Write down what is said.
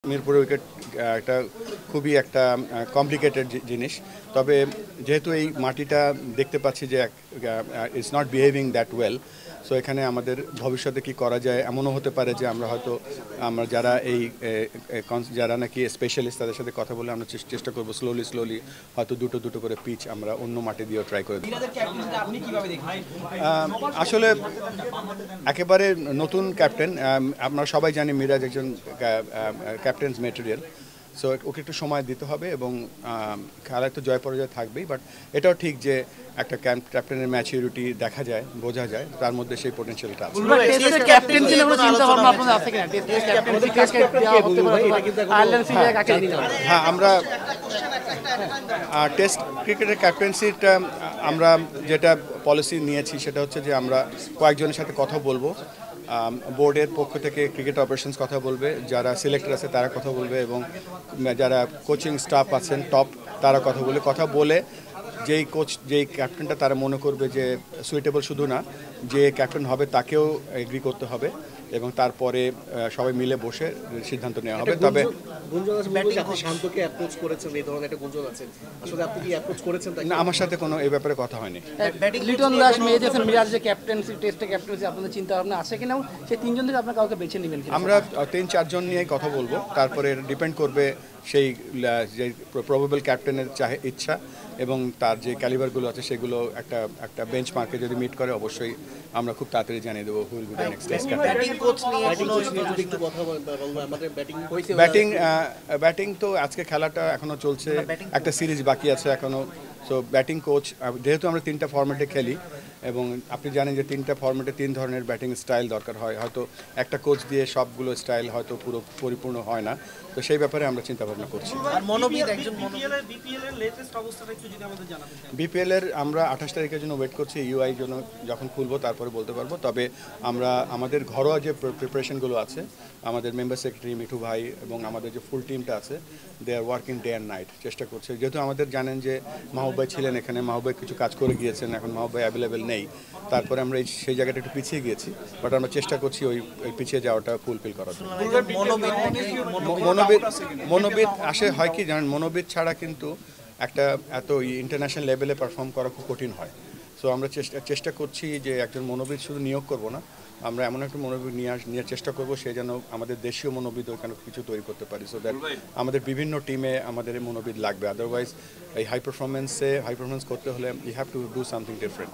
Mirpur wicket একটা খুবই একটা কমপ্লিকেটেড জিনিস। তবে যেহেতু এই মাটিটা দেখতে পাচ্ছি যে it's not behaving that well, so এখানে আমাদের ভবিষ্যতে কি করা যায়, এমনও হতে পারে যে আমরা যারা যারা নাকি স্পেশালিস্ট তাদের সাথে কথা বলে আমরা চেষ্টা করবো স্লোলি হয়তো দুটো করে পিচ আমরা অন্য মাটি দিয়েও ট্রাই করে দেবো। আসলে একেবারে নতুন ক্যাপ্টেন, আমরা সবাই জানি মিরাজ একজন ক্যাপ্টেন্স ম্যাটেরিয়াল, সো ওকে একটু সময় দিতে হবে এবং খেলায় তো জয় পরাজয় থাকবেই, বাট এটাও ঠিক যে একটা ক্যাপ্টেনের ম্যাচুরিটি দেখা যায়, বোঝা যায়, তার মধ্যে সেই পোটেনশিয়ালটা আছে। হ্যাঁ, আমরা টেস্ট ক্রিকেটের ক্যাপ্টেন্সিটা আমরা যেটা পলিসি নিয়েছি সেটা হচ্ছে যে আমরা কয়েকজনের সাথে কথা বলবো, বোর্ডের পক্ষ থেকে ক্রিকেট অপারেশনস কথা বলবে, যারা সিলেক্টর আছে তারা কথা বলবে এবং যারা কোচিং স্টাফ আছেন টপ তারা কথা বলে যেই ক্যাপ্টেনটা তারা মনে করবে যে সুইটেবল, শুধু না যে ক্যাপ্টেন হবে তাকেও এগ্রি করতে হবে এবং তারপরে সবাই মিলে বসে সিদ্ধান্ত নেওয়া হবে। তবে না, আমার সাথে কোনো এই ব্যাপারে কথা হয়নি। লিটন দাস, মেহেদি মিরাজ যে ক্যাপ্টেন্সি, টেস্টে ক্যাপ্টেন্সি আপনাদের চিন্তা ভাবনা আছে কিনা, সেই তিনজন থেকে আপনার কাউকে বেছে নেবেন? আমরা 3-4 জন নিয়ে কথা বলবো, তারপরে ডিপেন্ড করবে সেই যে প্রবাবল ক্যাপ্টেনের ইচ্ছা এবং তার যে ক্যালিবারগুলো আছে সেগুলো একটা বেঞ্চমার্কে যদি মিট করে অবশ্যই আমরা খুব তাড়াতাড়ি জানিয়ে দেবো wheel B the next test captain. Batting তো আজকে খেলাটা এখনো চলছে, একটা সিরিজ বাকি আছে এখনো। সো ব্যাটিং কোচ, যেহেতু আমরা 3টা ফরম্যাটে খেলি এবং আপনি জানেন যে 3টা ফরম্যাটে 3 ধরনের ব্যাটিং স্টাইল দরকার হয়, হয়তো একটা কোচ দিয়ে সবগুলো স্টাইল হয়তো পুরো পরিপূর্ণ হয় না, তো সেই ব্যাপারে আমরা চিন্তা ভাবনা করছি। বিপিএল এর আমরা 28 তারিখের জন্য ওয়েট করছি, ইউআই জন্য যখন খুলবো তারপরে বলতে পারবো। তবে আমাদের ঘরোয়া যে প্রিপারেশনগুলো আছে, আমাদের মেম্বার সেক্রেটারি মিঠু ভাই এবং আমাদের যে ফুল টিমটা আছে, they are working day and night, চেষ্টা করছে। যেহেতু আমাদের জানেন যে মাহবুব ভাই ছিলেন এখানে, মাহবুব ভাই কিছু কাজ করে গিয়েছেন, এখন মাহবুব ভাই অ্যাভেলেবেল নেই, তারপরে আমরা সেই জায়গাটা একটু পিছিয়ে গিয়েছি, বাট আমরা চেষ্টা করছি ওই পিছিয়ে যাওয়াটা ফুলফিল করার জন্য। মনোবিদ আসে হয় কি জানেন, মনোবিদ ছাড়া কিন্তু একটা এত ইন্টারন্যাশনাল লেভেলে পারফর্ম করা খুব কঠিন হয়। সো আমরা চেষ্টা করছি যে একজন মনোবিদ শুধু নিয়োগ করব না, আমরা এমন একটা মনোবিদ নিয়ে চেষ্টা করব সে যেন আমাদের দেশীয় মনোবিদ ওইখানে কিছু তৈরি করতে পারি, সো দ্যাট আমাদের বিভিন্ন টিমে আমাদের মনোবিদ লাগবে। আদারওয়াইজ এই হাই পারফরমেন্স করতে হলে you have to do something different.